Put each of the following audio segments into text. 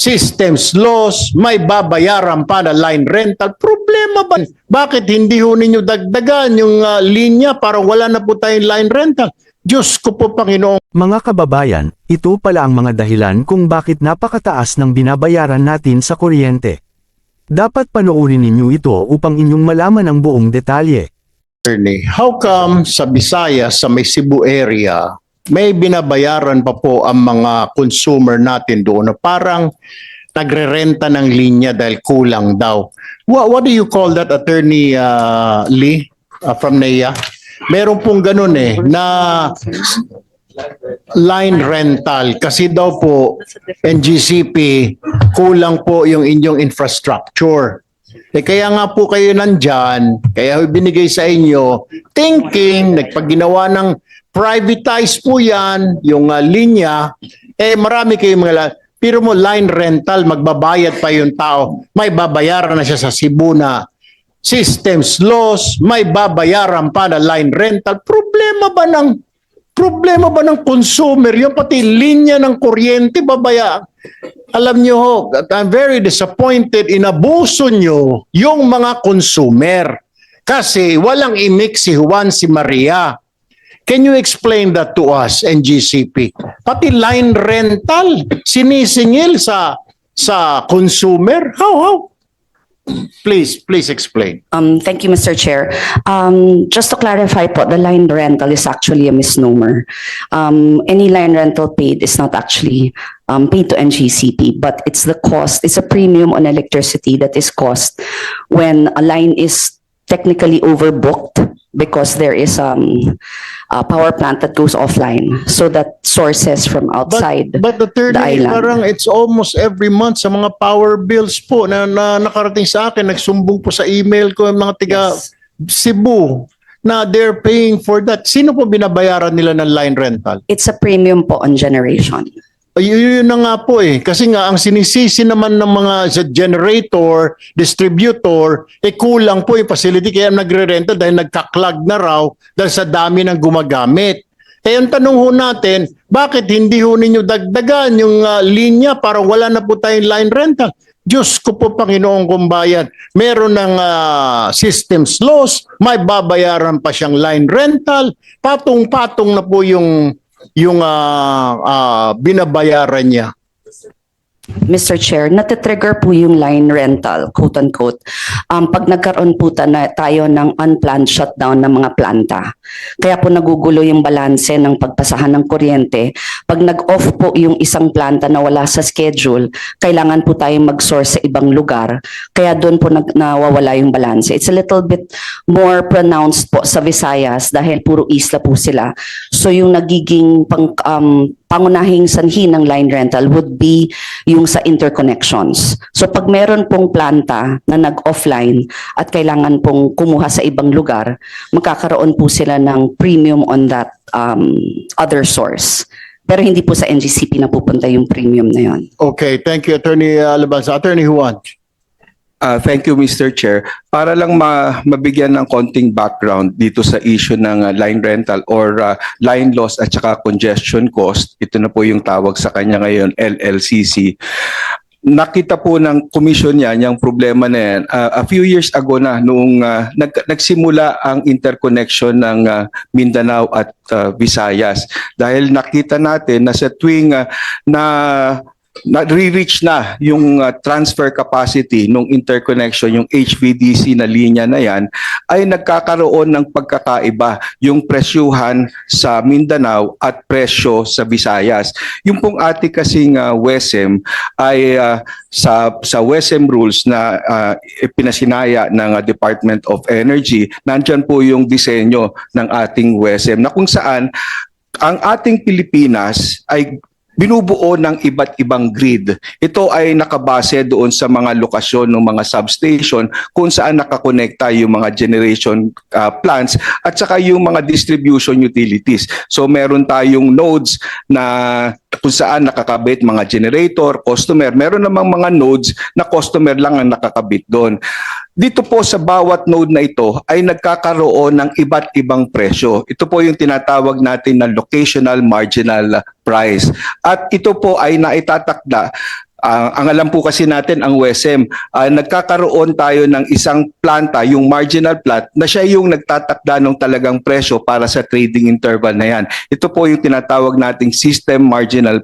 systems loss, may babayaran pa na line rental. Problema ba? Bakit hindi ho ninyo dagdagan yung linya para wala na po tayong line rental? Diyos ko po, Panginoon. Mga kababayan, ito pala ang mga dahilan kung bakit napakataas ng binabayaran natin sa kuryente. Dapat panoorin ninyo ito upang inyong malaman ang buong detalye. How come sa Visayas, sa may Cebu area, may binabayaran pa po ang mga consumer natin doon na parang nagrerenta ng linya dahil kulang daw? What do you call that, Attorney Lee from NEA? Meron pong ganun na line rental kasi daw po NGCP kulang po yung inyong infrastructure. Kaya nga po kayo nandyan, kaya binigay sa inyo, thinking, nagpaginawa ng privatize po yan, yung linya, marami kayong pero mo line rental, magbabayad pa yung tao, may babayaran na siya sa Cebu na systems loss, may babayaran pa na line rental. Problema ba ng consumer? Yung pati linya ng kuryente, babaya. Alam nyo ho, I'm very disappointed, inabuso nyo yung mga consumer. Kasi walang imik si Juan, si Maria. Can you explain that to us, NGCP? Pati line rental, sinisingil sa consumer? How? Please explain. Thank you, Mr. Chair. Just to clarify po, the line rental is actually a misnomer. Any line rental paid is not actually paid to NGCP, but it's the cost, it's a premium on electricity that is cost when a line is technically overbooked because there is a power plant that goes offline, so that sources from outside but the third the island. Parang it's almost every month sa mga power bills po na nakarating sa akin, nagsumbong po sa email ko yung mga tiga Cebu na they're paying for that. Sino po binabayaran nila ng line rental? It's a premium po on generation. Yun na nga po kasi nga ang sinisisi naman ng mga sa generator, distributor, kulang po yung facility kaya nagre-renta dahil nagka-clog na raw dahil sa dami ng gumagamit. Ang tanong ho natin, bakit hindi ho ninyo dagdagan yung linya para wala na po tayong line rental? Diyos ko po, Panginoong kumbayan, meron ng systems loss, may babayaran pa siyang line rental, patong-patong na po yung binabayaran niya. Mr. Chair, natitrigger po yung line rental, quote-unquote, pag nagkaroon po tayo ng unplanned shutdown ng mga planta. Kaya po nagugulo yung balanse ng pagpasahan ng kuryente. Pag nag-off po yung isang planta na wala sa schedule, kailangan po tayong mag-source sa ibang lugar. Kaya doon po nawawala yung balanse. It's a little bit more pronounced po sa Visayas dahil puro isla po sila. So yung nagiging pangunahing sanhi ng line rental would be yung sa interconnections. So pag meron pong planta na nag-offline at kailangan pong kumuha sa ibang lugar, magkakaroon po sila ng premium on that other source. Pero hindi po sa NGCP na pupunta yung premium na yon. Okay, thank you, Attorney Alabanza. Attorney Juan. Thank you, Mr. Chair. Para lang mabigyan ng konting background dito sa issue ng line rental or line loss at saka congestion cost, ito na po yung tawag sa kanya ngayon, LLCC. Nakita po ng commission yan, yung problema na yan, a few years ago na, noong nagsimula ang interconnection ng Mindanao at Visayas. Dahil nakita natin na sa tuwing na-reach na yung transfer capacity ng interconnection, yung HVDC na linya na yan, ay nagkakaroon ng pagkakaiba yung presyuhan sa Mindanao at presyo sa Visayas. Yung pong ating kasing WESM ay sa WESM rules na pinasinaya ng Department of Energy, nandyan po yung disenyo ng ating WESM na kung saan ang ating Pilipinas ay binubuo ng iba't ibang grid. Ito ay nakabase doon sa mga lokasyon ng mga substation kung saan nakakonekta yung mga generation plants at saka yung mga distribution utilities. So meron tayong nodes na kung saan nakakabit mga generator, customer. Meron namang mga nodes na customer lang ang nakakabit doon. Dito po sa bawat node na ito ay nagkakaroon ng iba't ibang presyo. Ito po yung tinatawag natin na locational marginal price. At ito po ay naitatakda Ang alam po kasi natin, ang WESM, nagkakaroon tayo ng isang planta, yung marginal plant, na siya yung nagtatakda ng talagang presyo para sa trading interval na yan. Ito po yung tinatawag nating system marginal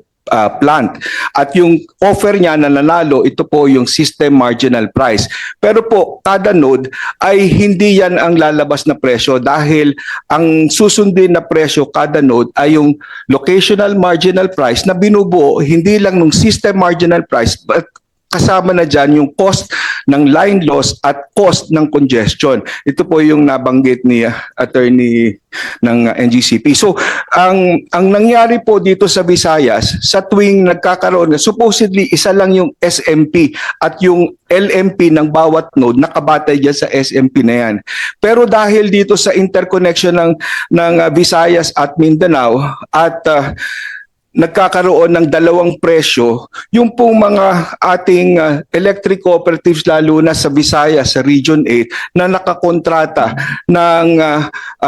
plant. At yung offer niya na nanalo, ito po yung system marginal price. Pero po, kada node ay hindi yan ang lalabas na presyo dahil ang susundin na presyo kada node ay yung locational marginal price na binubuo hindi lang ng system marginal price but kasama na dyan yung cost ng line loss at cost ng congestion. Ito po yung nabanggit ni attorney ng NGCP. So, ang nangyari po dito sa Visayas, sa tuwing nagkakaroon, supposedly isa lang yung SMP at yung LMP ng bawat node nakabatay dyan sa SMP na yan. Pero dahil dito sa interconnection ng Visayas at Mindanao at nagkakaroon ng dalawang presyo, yung pong mga ating electric cooperatives lalo na sa Visayas, sa Region 8, na nakakontrata ng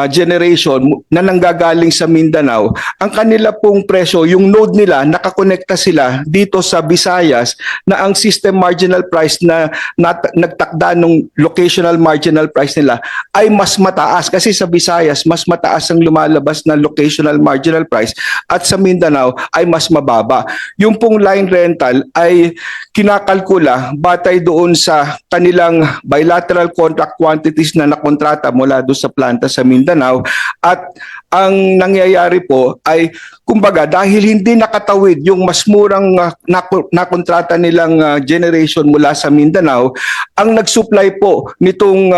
generation na nanggagaling sa Mindanao, ang kanila pong presyo, yung node nila, nakakonekta sila dito sa Visayas na ang system marginal price na nagtakda ng locational marginal price nila ay mas mataas kasi sa Visayas, mas mataas ang lumalabas na locational marginal price at sa Mindanao ay mas mababa. Yung pong line rental ay kinakalkula batay doon sa kanilang bilateral contract quantities na nakontrata mula doon sa planta sa Mindanao at ang nangyayari po ay kumbaga dahil hindi nakatawid yung mas murang nakontrata nilang generation mula sa Mindanao, ang nagsupply po nitong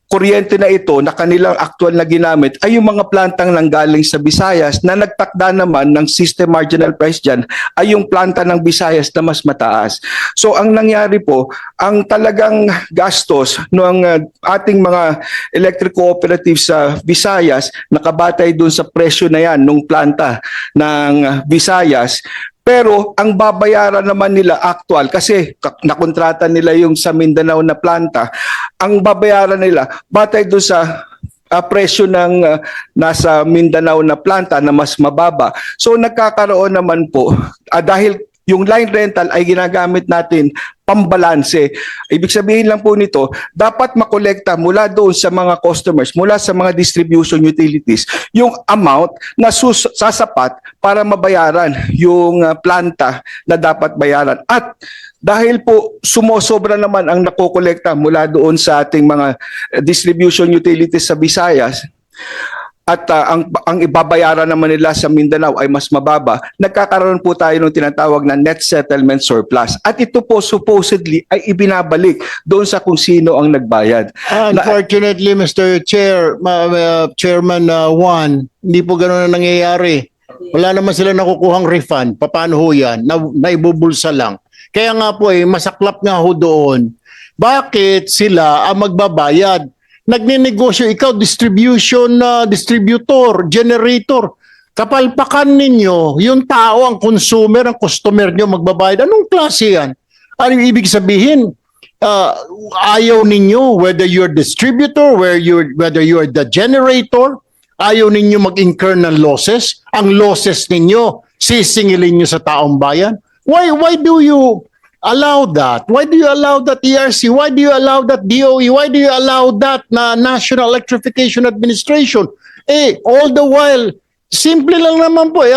kuryente na ito na kanilang actual na ginamit ay yung mga plantang nanggaling sa Visayas na nagtakda naman ng system marginal price dyan ay yung planta ng Visayas na mas mataas. So ang nangyari po, ang talagang gastos ng ating mga electric cooperatives sa Visayas nakabatay dun sa presyo na yan nung planta ng Visayas. Pero ang babayaran naman nila actual kasi nakontrata nila yung sa Mindanao na planta, ang babayaran nila batay doon sa presyo ng nasa Mindanao na planta na mas mababa. So nagkakaroon naman po dahil yung line rental ay ginagamit natin pambalanse. Ibig sabihin lang po nito, dapat makolekta mula doon sa mga customers, mula sa mga distribution utilities, yung amount na sasapat para mabayaran yung planta na dapat bayaran. At dahil po sumosobra naman ang nakokolekta mula doon sa ating mga distribution utilities sa Visayas, at ang ibabayaran naman nila sa Mindanao ay mas mababa, nagkakaroon po tayo ng tinatawag na net settlement surplus. At ito po supposedly ay ibinabalik doon sa kung sino ang nagbayad. Unfortunately, Mr. Chair, Chairman Juan, hindi po gano'n na nangyayari. Wala naman sila nakukuhang refund. Paano ho yan? Naibubulsa lang. Kaya nga po masaklap nga ho doon. Bakit sila ang magbabayad? Nagninegosyo, ikaw distributor, generator. Kapalpakan ninyo, yung tao, ang consumer, ang customer nyo magbabayad. Anong klase yan? Ano yung ibig sabihin? Ayaw ninyo, whether you're distributor, whether you're the generator, ayaw ninyo mag-incur ng losses. Ang losses ninyo, sisingilin nyo sa taong bayan. Why do you allow that? Why do you allow that ERC? Why do you allow that DOE? Why do you allow that na National Electrification Administration? All the while, simple lang naman po.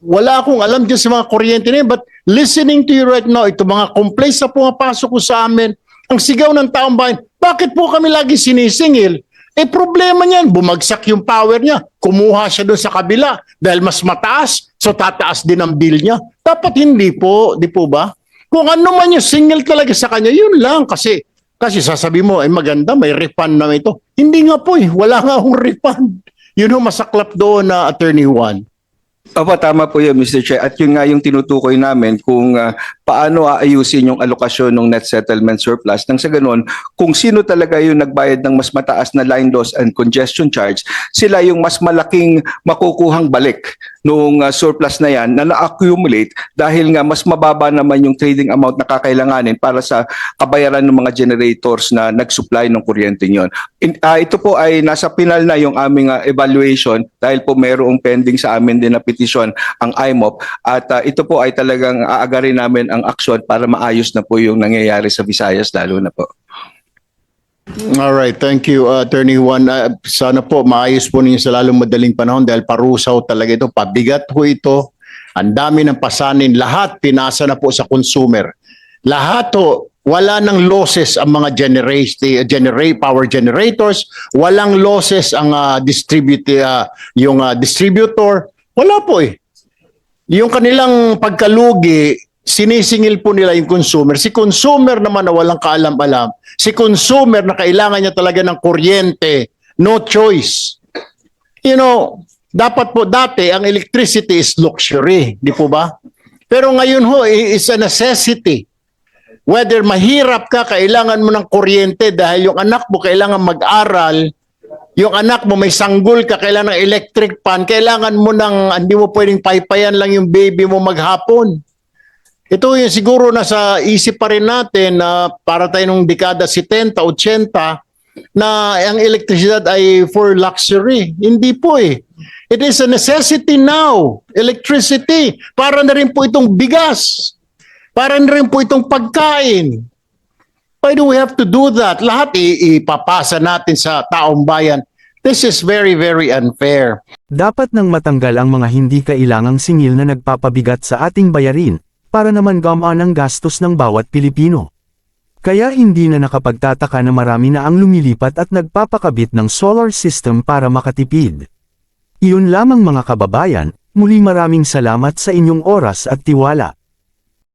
Wala akong alam dyan sa mga kuryente na yun, but listening to you right now, ito mga complaints na pumapasok ko sa amin, ang sigaw ng taong bayan, bakit po kami lagi sinisingil? Problema niyan, bumagsak yung power niya. Kumuha siya doon sa kabila dahil mas mataas, so tataas din ang bill niya. Dapat hindi po, di po ba? Kung ano man yung single talaga sa kanya, yun lang. Kasi sasabi mo, maganda, may refund na ito. Hindi nga po wala nga akong refund. Yun ang masaklap doon na Attorney Juan. Opo, tama po yun, Mr. Chair. At yun nga yung tinutukoy namin kung paano aayusin yung alokasyon ng net settlement surplus. Nang sa ganun, kung sino talaga yung nagbayad ng mas mataas na line loss and congestion charge, sila yung mas malaking makukuhang balik nung surplus na yan na na-accumulate dahil nga mas mababa naman yung trading amount na kakailanganin para sa kabayaran ng mga generators na nag-supply ng kuryente nyon. Ito po ay nasa final na yung aming evaluation dahil po mayroong pending sa amin din na petisyon ang IMOP at ito po ay talagang aagarin namin ang aksyon para maayos na po yung nangyayari sa Visayas lalo na po. All right, thank you, Attorney Juan. Sana po maayos po ninyo sa lalong madaling panahon dahil parusaw talaga ito, pabigat po ito. Ang dami ng pasanin, lahat pinasa na po sa consumer. Lahat po, wala nang losses ang mga power generators, walang losses ang distributor. Wala po eh. Yung kanilang pagkalugi, sinisingil po nila yung consumer. Si consumer naman na walang kaalam-alam. Si consumer na kailangan niya talaga ng kuryente. No choice. You know, dapat po dati ang electricity is luxury. Di po ba? Pero ngayon ho, is a necessity. Whether mahirap ka, kailangan mo ng kuryente dahil yung anak mo kailangan mag-aral, yung anak mo may sanggol ka, kailangan ng electric pan, kailangan mo ng, hindi mo pwedeng paypayan lang yung baby mo maghapon. Ito yung siguro nasa isip pa rin natin na para tayo nung dekada 70, 80 na ang elektrisidad ay for luxury. Hindi po eh. It is a necessity now. Electricity. Para na rin po itong bigas. Para na rin po itong pagkain. Why do we have to do that? Lahat ipapasa natin sa taong bayan. This is very, very unfair. Dapat nang matanggal ang mga hindi kailangang singil na nagpapabigat sa ating bayarin, para naman gumaan ang gastos ng bawat Pilipino. Kaya hindi na nakapagtataka na marami na ang lumilipat at nagpapakabit ng solar system para makatipid. Iyon lamang mga kababayan, muli maraming salamat sa inyong oras at tiwala.